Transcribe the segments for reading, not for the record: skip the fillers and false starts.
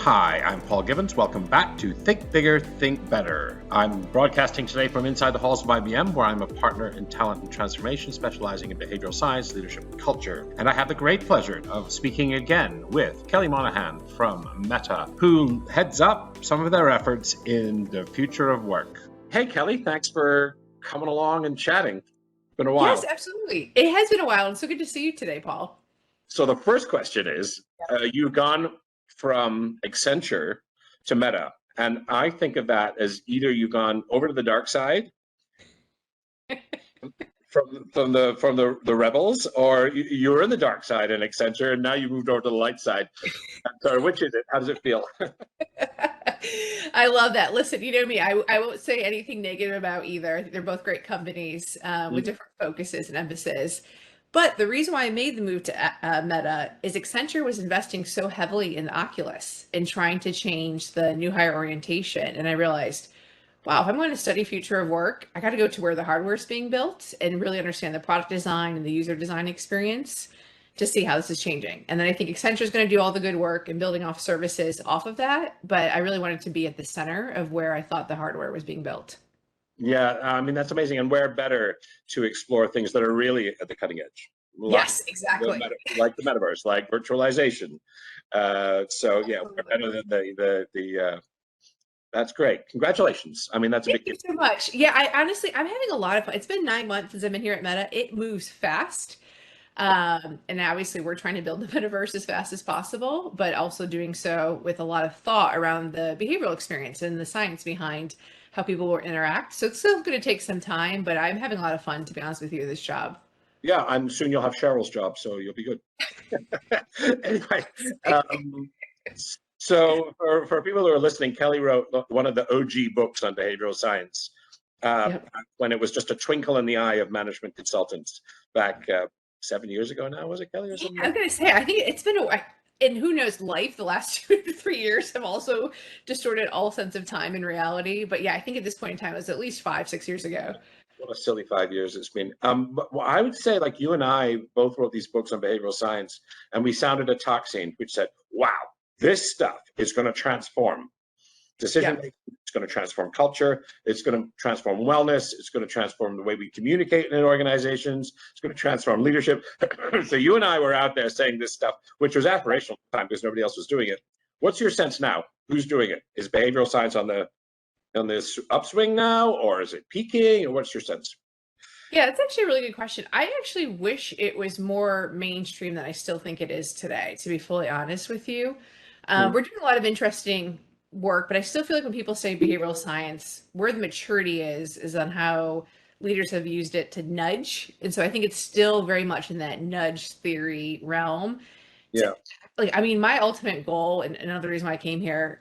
Hi, I'm Paul Gibbons. Welcome back to Think Bigger, Think Better. I'm broadcasting today from inside the halls of IBM, where I'm a partner in talent and transformation, specializing in behavioral science, leadership, and culture. And I have the great pleasure of speaking again with Kelly Monahan from Meta, who heads up some of their efforts in the future of work. Hey, Kelly, thanks for coming along and chatting. It's been a while. Yes, absolutely. It has been a while, and so good to see you today, Paul. So the first question is, you've gone from Accenture to Meta, and I think of that as either you've gone over to the dark side from the rebels, or you were in the dark side in Accenture, and now you moved over to the light side. Sorry, which is it? How does it feel? I love that. Listen, you know me, I won't say anything negative about either. They're both great companies with different focuses and emphasis. But the reason why I made the move to Meta is Accenture was investing so heavily in the Oculus and trying to change the new hire orientation. And I realized, wow, if I'm going to study future of work, I got to go to where the hardware is being built and really understand the product design and the user design experience to see how this is changing. And then I think Accenture is going to do all the good work and building off services off of that. But I really wanted to be at the center of where I thought the hardware was being built. Yeah, I mean, that's amazing. And where better to explore things that are really at the cutting edge? Yes, exactly. Like the metaverse, like virtualization. So yeah, we're better than the that's great. Congratulations. I mean, that's a big Thank you so much. Yeah, I'm having a lot of fun. It's been 9 months since I've been here at Meta. It moves fast. And obviously we're trying to build the metaverse as fast as possible, but also doing so with a lot of thought around the behavioral experience and the science behind how people will interact. So it's still going to take some time, but I'm having a lot of fun, to be honest with you, this job. Yeah, I'm soon you'll have Cheryl's job, so you'll be good. Anyway, so for people who are listening, Kelly wrote one of the OG books on behavioral science when it was just a twinkle in the eye of management consultants back 7 years ago now, was it, Kelly, or something? Yeah, I was going to say, I think it's been and who knows, life, the last 2 to 3 years have also distorted all sense of time and reality. But yeah, I think at this point in time, it was at least 5, 6 years ago. What a silly 5 years it's been. But I would say, like, you and I both wrote these books on behavioral science, and we sounded a toxin which said, wow, this stuff is going to transform decision making. It's going to transform culture. It's going to transform wellness. It's going to transform the way we communicate in organizations. It's going to transform leadership. So you and I were out there saying this stuff, which was aspirational at the time because nobody else was doing it. What's your sense now? Who's doing it? Is behavioral science on this upswing now, or is it peaking, or what's your sense? Yeah, that's actually a really good question. I actually wish it was more mainstream than I still think it is today, to be fully honest with you. We're doing a lot of interesting work, but I still feel like when people say behavioral science, where the maturity is on how leaders have used it to nudge. And so I think it's still very much in that nudge theory realm. Yeah. Like, I mean, my ultimate goal, and another reason why I came here,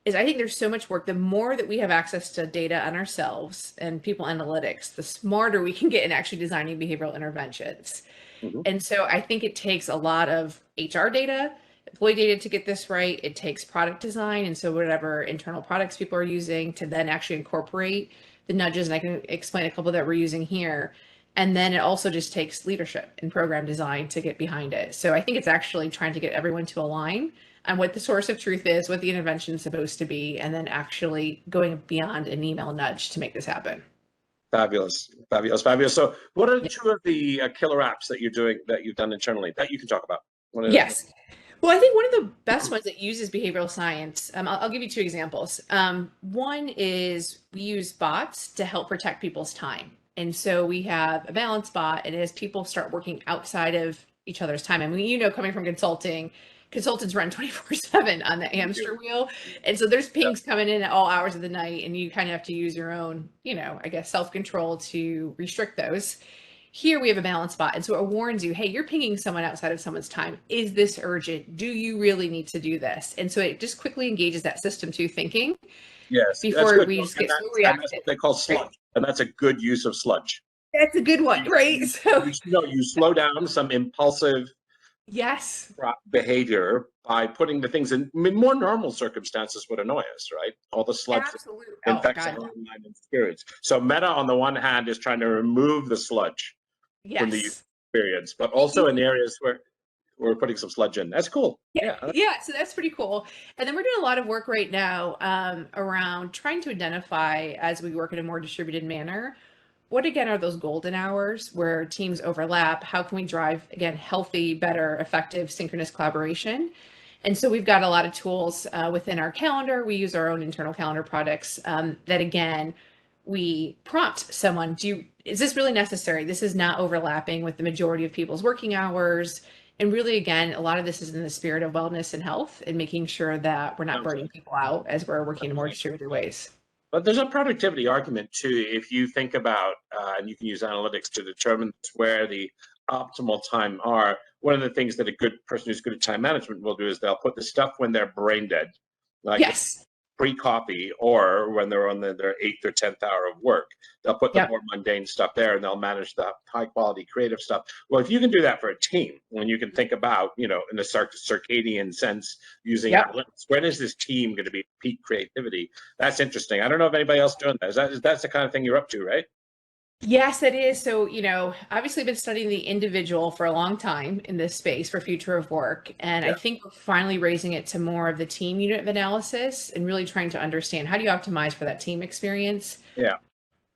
is I think there's so much work. The more that we have access to data on ourselves and people analytics, the smarter we can get in actually designing behavioral interventions. And so I think it takes a lot of HR data, employee data to get this right. It takes product design. And so whatever internal products people are using to then actually incorporate the nudges. And I can explain a couple that we're using here. And then it also just takes leadership and program design to get behind it. So I think it's actually trying to get everyone to align on what the source of truth is, what the intervention is supposed to be, and then actually going beyond an email nudge to make this happen. Fabulous, fabulous, fabulous. So what are two of the killer apps that you've done internally that you can talk about? Yes. Well, I think one of the best ones that uses behavioral science, I'll give you 2 examples. One is we use bots to help protect people's time. And so we have a balance bot, and as people start working outside of each other's time, I mean, coming from consulting, consultants run 24/7 on the hamster wheel. And so there's pings coming in at all hours of the night, and you kind of have to use your own, I guess, self-control to restrict those. Here we have a balance bot. And so it warns you, hey, you're pinging someone outside of someone's time. Is this urgent? Do you really need to do this? And so it just quickly engages that system 2 thinking. Yes, before we just get so reactive. That's what they call sludge, and that's a good use of sludge. That's a good one, right? So you slow down some impulsive behavior by putting the things in more normal circumstances would annoy us, right? All the sludge that infects our online experience. So Meta, on the one hand, is trying to remove the sludge from the experience, but also in areas we're putting some sludge in. That's cool. Yeah, yeah. So that's pretty cool. And then we're doing a lot of work right now around trying to identify, as we work in a more distributed manner, what again are those golden hours where teams overlap? How can we drive again healthy, better, effective synchronous collaboration? And so we've got a lot of tools within our calendar. We use our own internal calendar products that again we prompt someone. Is this really necessary? This is not overlapping with the majority of people's working hours. And really, again, a lot of this is in the spirit of wellness and health and making sure that we're not burning people out as we're working in more distributed ways. But there's a productivity argument too. If you think about, and you can use analytics to determine where the optimal time are. One of the things that a good person who's good at time management will do is they'll put the stuff when they're brain dead, like Yes. pre-coffee, or when they're on their 8th or 10th hour of work. They'll put the more mundane stuff there, and they'll manage the high quality creative stuff. Well, if you can do that for a team, when you can think about, in a circadian sense, using analytics, when is this team going to be peak creativity? That's interesting. I don't know if anybody else doing that. That's the kind of thing you're up to, right? Yes, it is. So, obviously I've been studying the individual for a long time in this space for future of work. And I think we're finally raising it to more of the team unit of analysis and really trying to understand how do you optimize for that team experience? Yeah.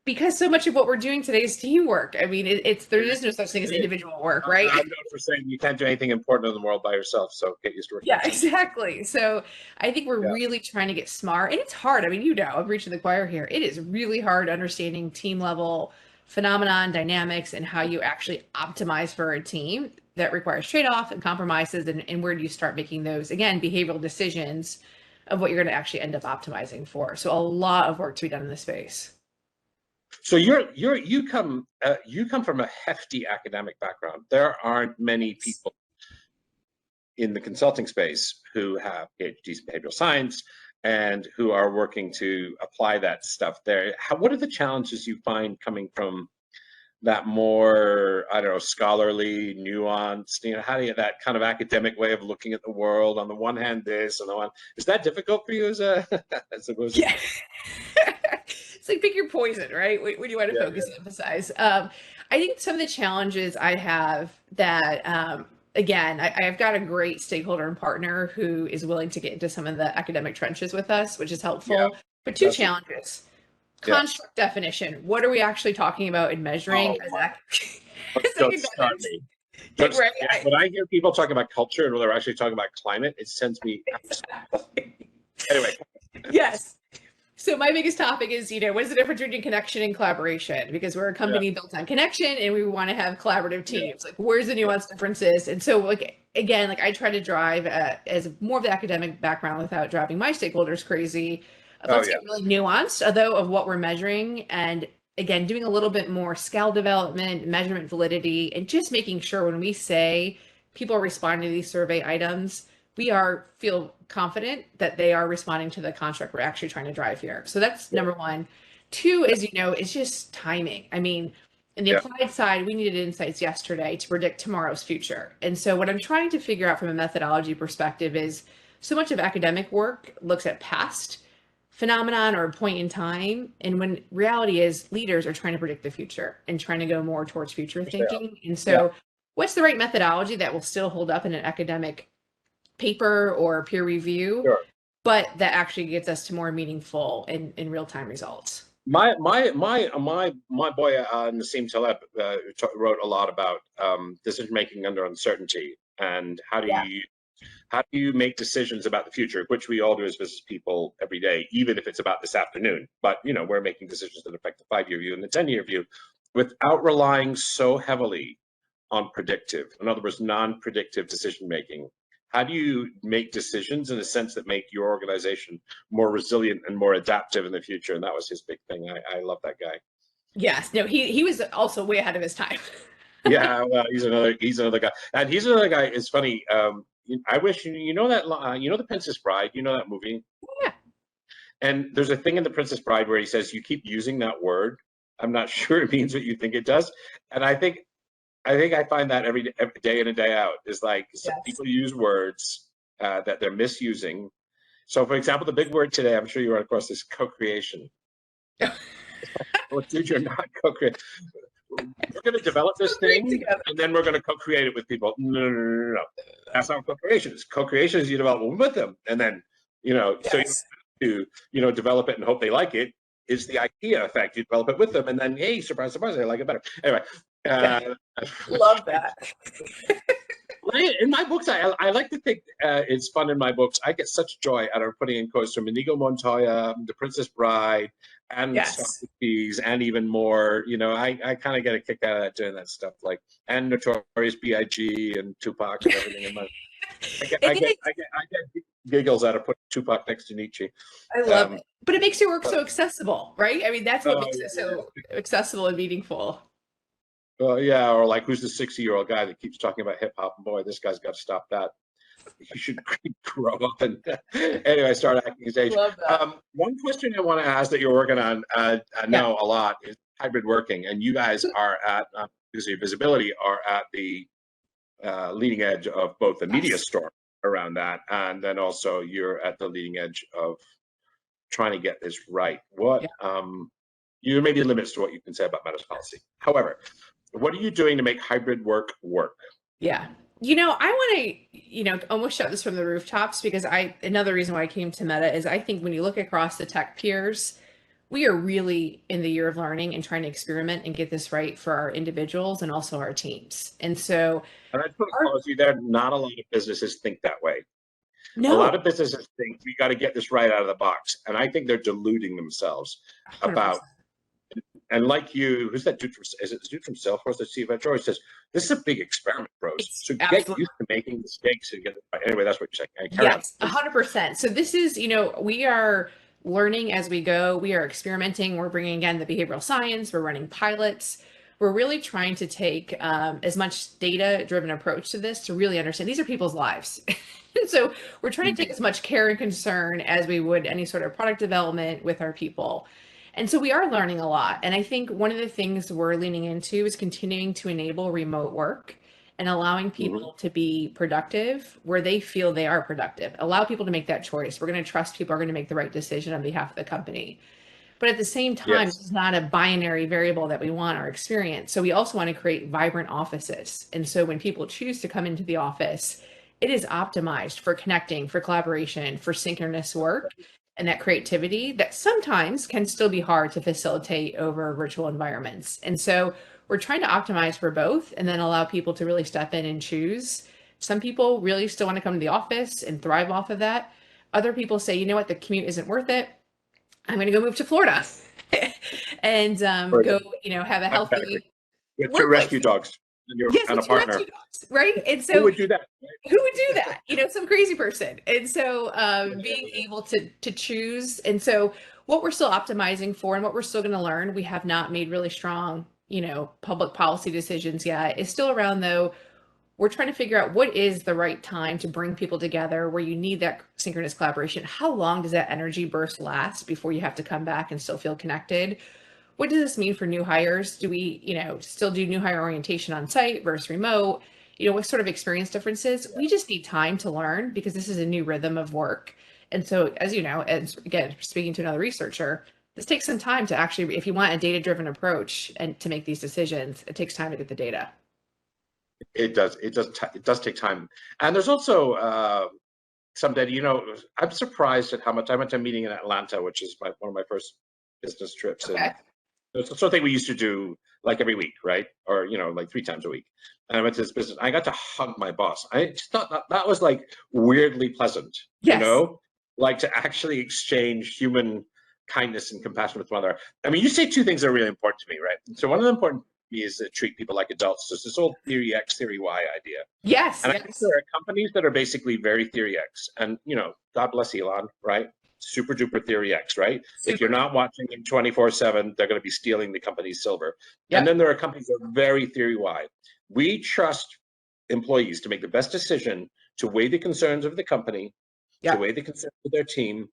Because so much of what we're doing today is teamwork. I mean, there is no such thing as individual work, right? I'm known for saying you can't do anything important in the world by yourself, so get used to it. Yeah, exactly. So I think we're really trying to get smart, and it's hard. I mean, I'm preaching to the choir here. It is really hard understanding team level phenomenon, dynamics, and how you actually optimize for a team that requires trade-off and compromises, and where do you start making those, again, behavioral decisions of what you're going to actually end up optimizing for. So a lot of work to be done in this space. So you come from a hefty academic background. There aren't many people in the consulting space who have PhDs in behavioral science and who are working to apply that stuff there. What are the challenges you find coming from that more, I don't know, scholarly, nuanced, how do you, that kind of academic way of looking at the world? On the one hand, this, and the one, is that difficult for you as a, Yeah. It's like pick your poison, right? What do you want to focus and emphasize? I think some of the challenges I have that, again, I've got a great stakeholder and partner who is willing to get into some of the academic trenches with us, which is helpful. But two challenges. Construct definition. What are we actually talking about in measuring? Don't start me. When I hear people talking about culture and when they're actually talking about climate, it sends me. Anyway. Yes. So my biggest topic is, what is the difference between connection and collaboration? Because we're a company built on connection and we want to have collaborative teams. Like, where's the nuanced differences? And so, again, I try to drive as more of the academic background without driving my stakeholders crazy. Let's get really nuanced, although, of what we're measuring. And again, doing a little bit more scale development, measurement validity, and just making sure when we say people are responding to these survey items, we feel confident that they are responding to the construct we're actually trying to drive here. So that's number one. Two, as you know, is just timing. I mean, in the applied side, we needed insights yesterday to predict tomorrow's future. And so what I'm trying to figure out from a methodology perspective is so much of academic work looks at past phenomenon or a point in time. And when reality is leaders are trying to predict the future and trying to go more towards future thinking. And so what's the right methodology that will still hold up in an academic paper or peer review, but that actually gets us to more meaningful and in real-time results? My boy Nassim Taleb wrote a lot about decision making under uncertainty, and how do you make decisions about the future, which we all do as business people every day, even if it's about this afternoon. But we're making decisions that affect the 5-year view and the 10-year view, without relying so heavily on predictive, in other words, non-predictive decision making. How do you make decisions in a sense that make your organization more resilient and more adaptive in the future? And that was his big thing. I love that guy. Yes, no, he was also way ahead of his time. Yeah, well, he's another guy, and he's another guy. It's funny. I wish that The Princess Bride. You know that movie? Yeah. And there's a thing in The Princess Bride where he says, "You keep using that word. I'm not sure it means what you think it does." And I think I find that every day in and day out is like some people use words that they're misusing. So, for example, the big word today, I'm sure you run across this, co-creation. Well, dude, you're not co-creating. we're going to develop this thing together. and then we're going to co-create it with people. No. That's not co-creation. Co-creation is you develop it with them. And then, so you develop it and hope they like it. Is the IKEA effect. You develop it with them and then, hey, surprise, surprise, they like it better. Anyway. Love that. In my books, I like to think it's fun in my books. I get such joy out of putting in quotes from Inigo Montoya, The Princess Bride, and Socrates, and even more. I kind of get a kick out of that, doing that stuff, like, and Notorious B.I.G. and Tupac and everything in my. I get giggles out of putting Tupac next to Nietzsche. I love it, but it makes your work so accessible, right? I mean, that's what makes it so accessible and meaningful. Yeah, or like, who's the 60-year-old guy that keeps talking about hip hop? Boy, this guy's got to stop that. You should grow up and anyway, start acting his age. One question I want to ask that you're working on, I know a lot, is hybrid working, and you guys are at because of your visibility are at the leading edge of both the media storm around that, and then also you're at the leading edge of trying to get this right. What you may be limits to what you can say about metaverse policy. However, what are you doing to make hybrid work work? Yeah. I want to, almost shout this from the rooftops, because another reason why I came to Meta is I think when you look across the tech peers, we are really in the year of learning and trying to experiment and get this right for our individuals and also our teams. And so, and I put a policy there, not a lot of businesses think that way. No. A lot of businesses think we got to get this right out of the box. And I think they're deluding themselves 100%. About, and like you, who's that dude from, is it the dude from Salesforce that Steve George says, this is a big experiment, bros. So get used to making mistakes and get it right. Anyway, that's what you're saying. Yes, 100%. So this is, we are learning as we go. We are experimenting. We're bringing again the behavioral science. We're running pilots. We're really trying to take as much data-driven approach to this to really understand these are people's lives. And so we're trying to take as much care and concern as we would any sort of product development with our people. And so we are learning a lot. And I think one of the things we're leaning into is continuing to enable remote work and allowing people to be productive where they feel they are productive. Allow people to make that choice. We're going to trust people are going to make the right decision on behalf of the company. But at the same time, it's not a binary variable that we want our experience. So we also want to create vibrant offices. And so when people choose to come into the office, it is optimized for connecting, for collaboration, for synchronous work, and that creativity that sometimes can still be hard to facilitate over virtual environments. And so we're trying to optimize for both and then allow people to really step in and choose. Some people really still want to come to the office and thrive off of that. Other people say, you know what, the commute isn't worth it. I'm going to go move to Florida and go, have a healthy with two rescue dogs and a partner. Dogs, right? And so who would do that? Who would do that? Some crazy person. And so being able to choose. And so what we're still optimizing for and what we're still going to learn, we have not made really strong, public policy decisions yet, is still around, though. We're trying to figure out what is the right time to bring people together where you need that synchronous collaboration. How long does that energy burst last before you have to come back and still feel connected? What does this mean for new hires? Do we, still do new hire orientation on site versus remote? What sort of experience differences? We just need time to learn because this is a new rhythm of work. And so, as you know, and again, speaking to another researcher, this takes some time to actually, if you want a data-driven approach and to make these decisions, it takes time to get the data. It does take time. And there's also some data, I'm surprised at how much I went to a meeting in Atlanta, which is one of my first business trips. Okay. And it's the sort of thing we used to do like every week, right? Or, like 3 times a week. And I went to this business, I got to hug my boss. I just thought that was like weirdly pleasant, like to actually exchange human kindness and compassion with one another. I mean, you say 2 things that are really important to me, right? So one of the important is to treat people like adults. So it's this old theory X, theory Y idea. Yes. And I think there are companies that are basically very theory X. And, God bless Elon, right? Super duper theory X, right? Super. If you're not watching them 24/7, they're going to be stealing the company's silver. Yep. And then there are companies that are very theory Y. We trust employees to make the best decision to weigh the concerns of the company, to weigh the concerns of their team,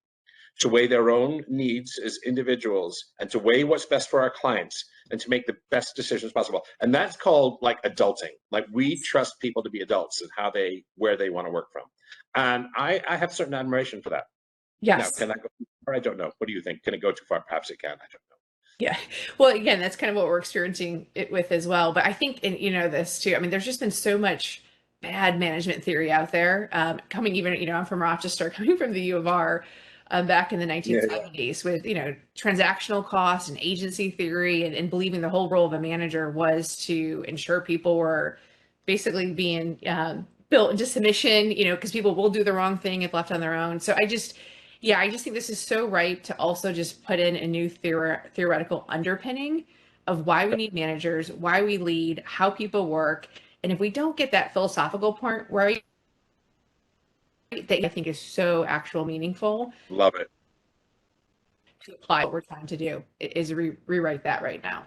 to weigh their own needs as individuals, and to weigh what's best for our clients, and to make the best decisions possible. And that's called like adulting. Like we trust people to be adults and where they want to work from. And I have certain admiration for that. Yes. Now, can that go too far? I don't know. What do you think? Can it go too far? Perhaps it can. I don't know. Yeah. Well, again, that's kind of what we're experiencing it with as well. But I think, and you know this too. I mean, there's just been so much bad management theory out there. Coming even, I'm from Rochester, coming from the U of R, back in the Yeah, yeah. 1970s with, transactional cost and agency theory, and believing the whole role of a manager was to ensure people were basically being built into submission, because people will do the wrong thing if left on their own. So yeah, I just think this is so right to also just put in a new theoretical underpinning of why we need managers, why we lead, how people work. And if we don't get that philosophical part right, that I think is so actual meaningful Love it. to apply what we're trying to do, is rewrite that right now.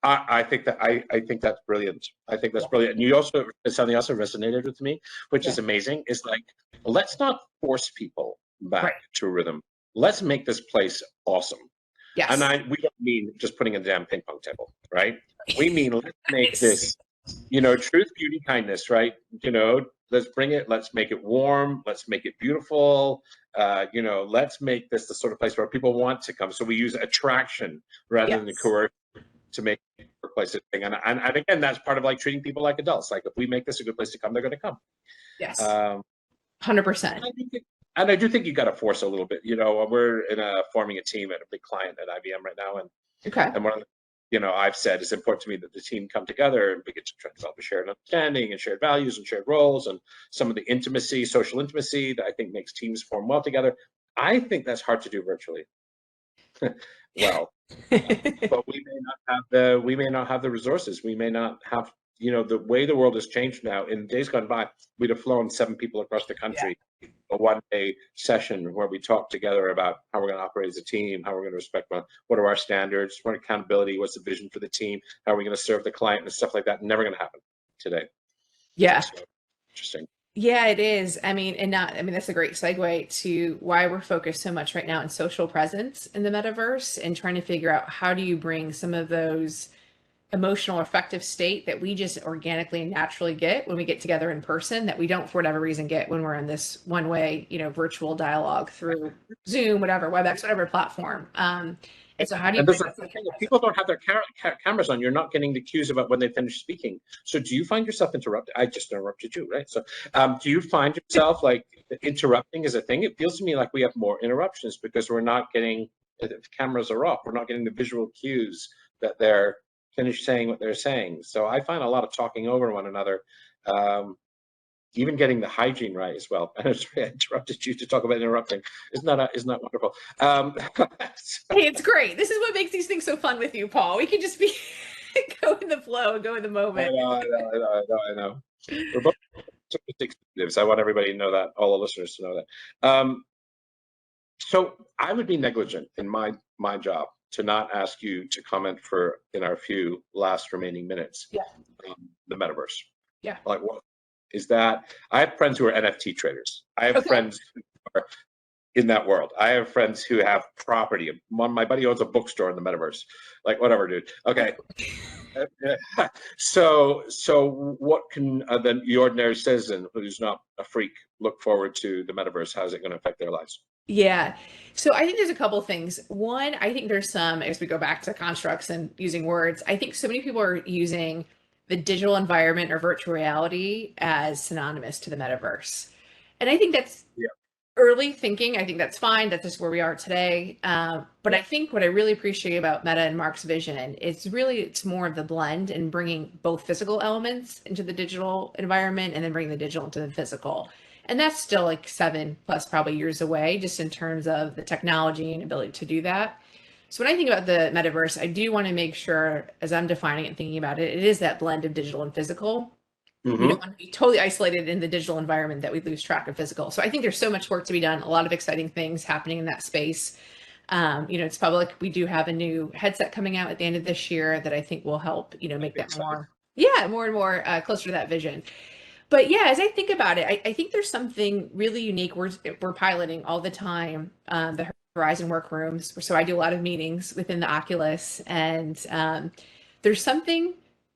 I think that's brilliant. I think that's brilliant. And you also, something also resonated with me, which is amazing, is like, let's not force people back Right. to rhythm. Let's make this place awesome. Yes. And we don't mean just putting a damn ping pong table, right? We mean, let's make Nice. this, truth, beauty, kindness, right? Let's bring it, let's make it warm, let's make it beautiful. Let's make this the sort of place where people want to come. So we use attraction rather than coercion to make the workplace a thing. And again, that's part of like treating people like adults. Like, if we make this a good place to come, they're going to come. Yes. 100%. And I do think you got to force a little bit. We're forming a team at a big client at IBM right now, and one of the, I've said it's important to me that the team come together and we get to try to develop a shared understanding and shared values and shared roles, and some of the intimacy, social intimacy that I think makes teams form well together. I think that's hard to do virtually. Well, but we may not have the resources. We may not have, the way the world has changed now. In days gone by, we'd have flown 7 people across the country, a one-day session where we talk together about how we're going to operate as a team, how we're going to respect what are our standards, what accountability, what's the vision for the team, how are we going to serve the client, and stuff like that. Never going to happen today. Yeah. So, interesting. Yeah, it is. I mean, that's a great segue to why we're focused so much right now on social presence in the metaverse, and trying to figure out how do you bring some of those emotional affective state that we just organically and naturally get when we get together in person, that we don't for whatever reason get when we're in this one way, virtual dialogue through Zoom, whatever, WebEx, whatever platform. And so how do you bring that if people don't have their cameras on, you're not getting the cues about when they finish speaking. So do you find yourself interrupted? I just interrupted you, right? So do you find yourself like interrupting is a thing? It feels to me like we have more interruptions because we're not getting, if the cameras are off, we're not getting the visual cues that they're finished saying what they're saying. So I find a lot of talking over one another, even getting the hygiene right as well. And I interrupted you to talk about interrupting. Isn't that wonderful? Hey, it's great. This is what makes these things so fun with you, Paul. We can just be go in the flow and go in the moment. I know. We're both executives. I want everybody to know that, all the listeners to know that. So I would be negligent in my job to not ask you to comment in our few last remaining minutes. Yeah. The metaverse. Yeah. Like, what is that? I have friends who are NFT traders. I have friends who are in that world. I have friends who have property. My buddy owns a bookstore in the metaverse. Like, whatever, dude. Okay. So what can the ordinary citizen who's not a freak look forward to the metaverse? How's it going to affect their lives? Yeah. So I think there's a couple of things. One, I think there's some, as we go back to constructs and using words, I think so many people are using the digital environment or virtual reality as synonymous to the metaverse. And I think that's early thinking. I think that's fine. That's just where we are today. But I think what I really appreciate about Meta and Mark's vision is really, it's more of the blend and bringing both physical elements into the digital environment and then bringing the digital into the physical. And that's still like 7+ probably years away, just in terms of the technology and ability to do that. So when I think about the metaverse, I do want to make sure, as I'm defining it and thinking about it, it is that blend of digital and physical. We don't want to be totally isolated in the digital environment that we lose track of physical. So I think there's so much work to be done, a lot of exciting things happening in that space. It's public. We do have a new headset coming out at the end of this year that I think will help, make that more and more closer to that vision. But yeah, as I think about it, I think there's something really unique. We're piloting all the time, the Horizon workrooms. So I do a lot of meetings within the Oculus, and there's something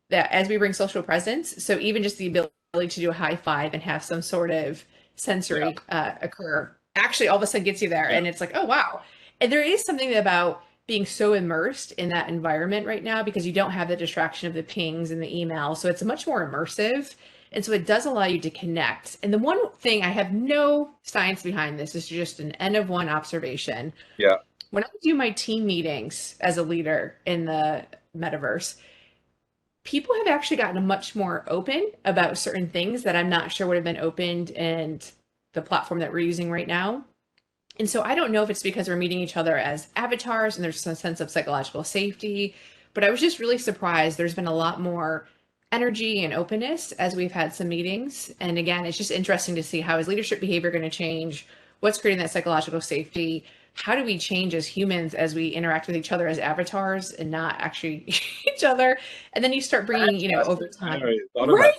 that as we bring social presence, so even just the ability to do a high five and have some sort of sensory occur, actually all of a sudden gets you there. And it's like, oh, wow. And there is something about being so immersed in that environment right now because you don't have the distraction of the pings and the email. So it's much more immersive. And so it does allow you to connect. And the one thing, I have no science behind this, is just an N of one observation. Yeah. When I do my team meetings as a leader in the metaverse, people have actually gotten much more open about certain things that I'm not sure would have been opened in the platform that we're using right now. And so I don't know if it's because we're meeting each other as avatars and there's some sense of psychological safety, but I was just really surprised. There's been a lot more energy and openness as we've had some meetings. And again, it's just interesting to see how is leadership behavior going to change? What's creating that psychological safety? How do we change as humans as we interact with each other as avatars and not actually each other? And then you start bringing, over time. Right?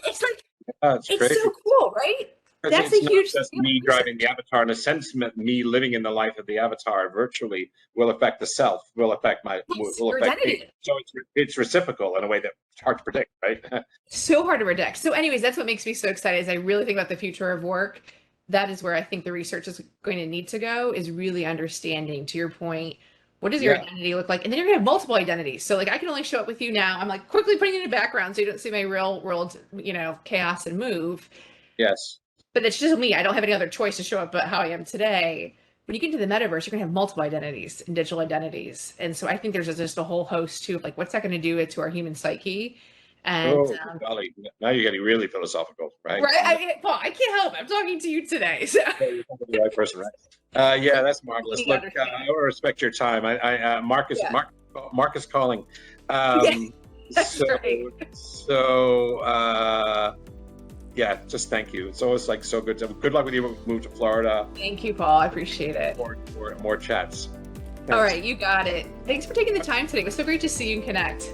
It's like, it's it's crazy. so cool, right? That's a huge just me driving the avatar. In a sense, me living in the life of the avatar virtually will affect the self, will affect will affect me. So it's reciprocal in a way that's hard to predict, right? So hard to predict. So anyways, that's what makes me so excited is I really think about the future of work. That is where I think the research is going to need to go, is really understanding, to your point, what does your identity look like? And then you're gonna have multiple identities. So like I can only show up with you now. I'm like quickly putting it in the background so you don't see my real world, chaos and move. Yes. But it's just me. I don't have any other choice to show up but how I am today. When you get into the metaverse, you're going to have multiple identities and digital identities. And so I think there's just a whole host too of like, what's that going to do to our human psyche? And golly, now you're getting really philosophical, right? Right. Paul, I can't help it. I'm talking to you today. So. You're the right person, right? Yeah, that's marvelous. Look, I respect your time. Mark is calling. That's great. Yeah, just thank you. It's always like so good. Good luck with you when we move to Florida. Thank you, Paul. I appreciate it. More chats. Thanks. All right, you got it. Thanks for taking the time today. It was so great to see you and connect.